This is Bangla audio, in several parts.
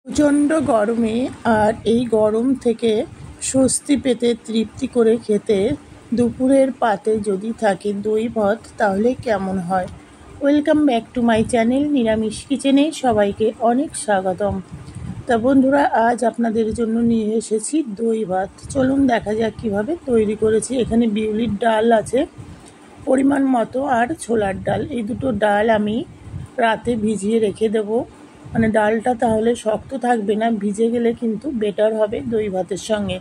প্রচণ্ড গরমে আর এই গরম থেকে স্বস্তি পেতে তৃপ্তি করে খেতে দুপুরের পাতে যদি থাকে দই ভাত তাহলে কেমন হয়। Welcome back to my channel নিরামিষ কিচেনে সবাইকে অনেক স্বাগতম। তা বন্ধুরা, আজ আপনাদের জন্য নিয়ে এসেছি দই ভাত। চলুন দেখা যাক কীভাবে তৈরি করেছি। এখানে বিউলির ডাল আছে পরিমাণ মতো আর ছোলার ডাল, এই দুটো ডাল আমি রাতে ভিজিয়ে রেখে দেবো। মানে ডালটা তাহলে শক্ত থাকবে না, ভিজে গেলে কিন্তু বেটার হবে দই ভাতের সঙ্গে।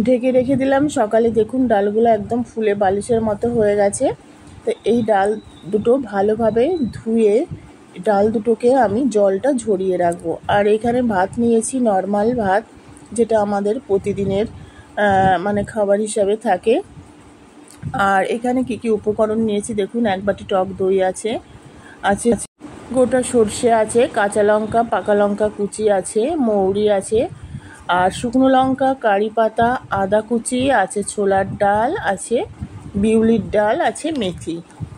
ঢেকে রেখে দিলাম। সকালে দেখুন ডালগুলো একদম ফুলে বালিশের মতো হয়ে গেছে। তো এই ডাল দুটো ভালোভাবে ধুয়ে ডাল দুটোকে আমি জলটা ঝরিয়ে রাখবো। আর এখানে ভাত নিয়েছি, নর্মাল ভাত, যেটা আমাদের প্রতিদিনের মানে খাবার হিসাবে থাকে। আর এখানে কি কি উপকরণ নিয়েছি দেখুন, এক বাটি টক দই আছে, গোটা সর্ষে আছে, কাঁচা লঙ্কা পাকা লঙ্কা কুচি আছে, মৌরি আছে, আর শুকনো লঙ্কা, কারি পাতা, আদা কুচি আছে, ছোলার ডাল আছে, বিউলির ডাল আছে, মেথি।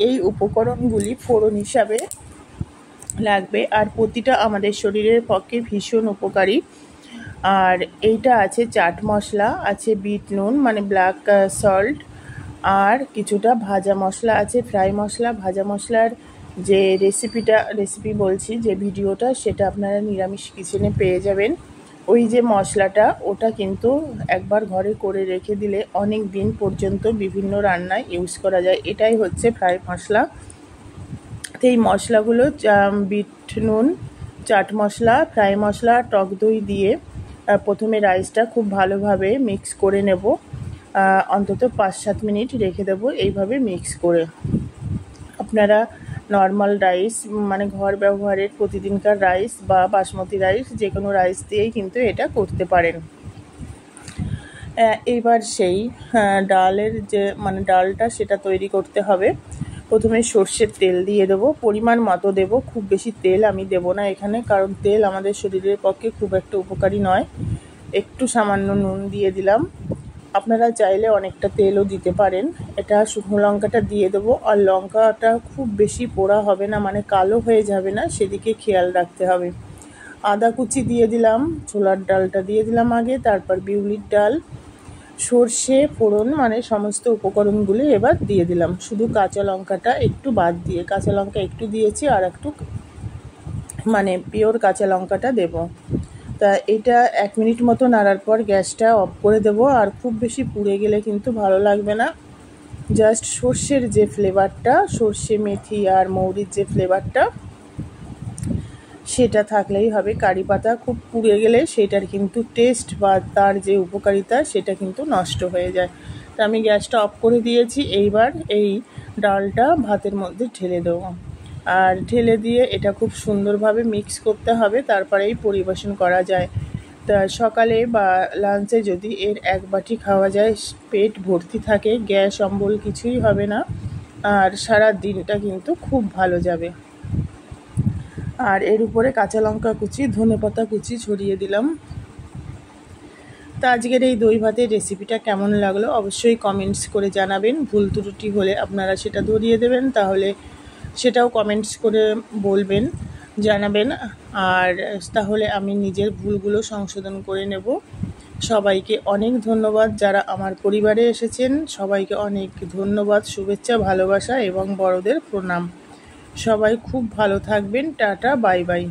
এই উপকরণগুলি ফোড়ন হিসাবে লাগবে, আর প্রতিটা আমাদের শরীরের পক্ষে ভীষণ উপকারী। আর এইটা আছে চাট মশলা, আছে বিট নুন মানে ব্ল্যাক সল্ট, আর কিছুটা ভাজা মশলা আছে, ফ্রাই মশলা। ভাজা মশলার যে রেসিপি বলছি, যে ভিডিওটা, সেটা আপনারা নিরামিষ কিচেনে পেয়ে যাবেন। ওই যে মশলাটা, ওটা কিন্তু একবার ঘরে করে রেখে দিলে অনেক দিন পর্যন্ত বিভিন্ন রান্নায় ইউজ করা যায়। এটাই হচ্ছে ফ্রাই মশলা। এই মশলাগুলো বিট নুন, চাট মশলা, ফ্রাই মশলা, টক দই দিয়ে প্রথমে রাইসটা খুব ভালোভাবে মিক্স করে নেব। অন্তত 5-7 মিনিট রেখে দেবো এইভাবে মিক্স করে। আপনারা নর্মাল রাইস মানে ঘর ব্যবহারের প্রতিদিনকার রাইস বা বাসমতি রাইস, যে কোনো রাইস দিয়েই কিন্তু এটা করতে পারেন। এবার সেই ডালের যে মানে ডালটা, সেটা তৈরি করতে হবে। প্রথমে সর্ষের তেল দিয়ে দেবো, পরিমাণ মতো দেব, খুব বেশি তেল আমি দেব না এখানে, কারণ তেল আমাদের শরীরের পক্ষে খুব একটা উপকারী নয়। একটু সামান্য নুন দিয়ে দিলাম। আপনারা চাইলে অনেকটা তেলও দিতে পারেন। এটা শুকনো লঙ্কাটা দিয়ে দেবো, আর লঙ্কাটা খুব বেশি পোড়া হবে না, মানে কালো হয়ে যাবে না, সেদিকে খেয়াল রাখতে হবে। আদা কুচি দিয়ে দিলাম, ছোলার ডালটা দিয়ে দিলাম আগে, তারপর বিউলির ডাল, সর্ষে ফোড়ন, মানে সমস্ত উপকরণগুলো এবার দিয়ে দিলাম। শুধু কাঁচা লঙ্কাটা একটু বাদ দিয়ে, কাঁচা লঙ্কা একটু দিয়েছি, আর একটু মানে পিওর কাঁচা লঙ্কাটা দেব। তা এটা 1 মিনিট মতো নাড়ার পর গ্যাসটা অফ করে দেব। আর খুব বেশি পুড়ে গেলে কিন্তু ভালো লাগবে না। জাস্ট সর্ষের যে ফ্লেভারটা, সর্ষে মেথি আর মৌরির যে ফ্লেভারটা, সেটা থাকলেই হবে। কারি পাতা খুব পুড়ে গেলে সেটার কিন্তু টেস্ট বা তার যে উপকারিতা, সেটা কিন্তু নষ্ট হয়ে যায়। তা আমি গ্যাসটা অফ করে দিয়েছি। এইবার এই ডালটা ভাতের মধ্যে ঢেলে দেবো, আর ঢেলে দিয়ে এটা খুব সুন্দরভাবে মিক্স করতে হবে, তারপরেই পরিবেশন করা যায়। তা সকালে বা লাঞ্চে যদি এর 1 বাটি খাওয়া যায়, পেট ভর্তি থাকে, গ্যাস অম্বল কিছুই হবে না, আর সারা দিনটা কিন্তু খুব ভালো যাবে। আর এর উপরে কাঁচা লঙ্কা কুচি, ধনেপাতা কুচি ছড়িয়ে দিলাম। তা আজকের এই দই ভাতের রেসিপিটা কেমন লাগলো অবশ্যই কমেন্টস করে জানাবেন। ভুল ত্রুটি হলে আপনারা সেটা ধরিয়ে দেবেন, তাহলে সেটাও কমেন্টস করে বলবেন, জানাবেন। আর তাহলে আমি নিজের ভুলগুলো সংশোধন করে নেব। সবাইকে অনেক ধন্যবাদ, যারা আমার পরিবারে এসেছেন সবাইকে অনেক ধন্যবাদ, শুভেচ্ছা, ভালোবাসা এবং বড়দের প্রণাম। সবাই খুব ভালো থাকবেন। Tata, bye bye.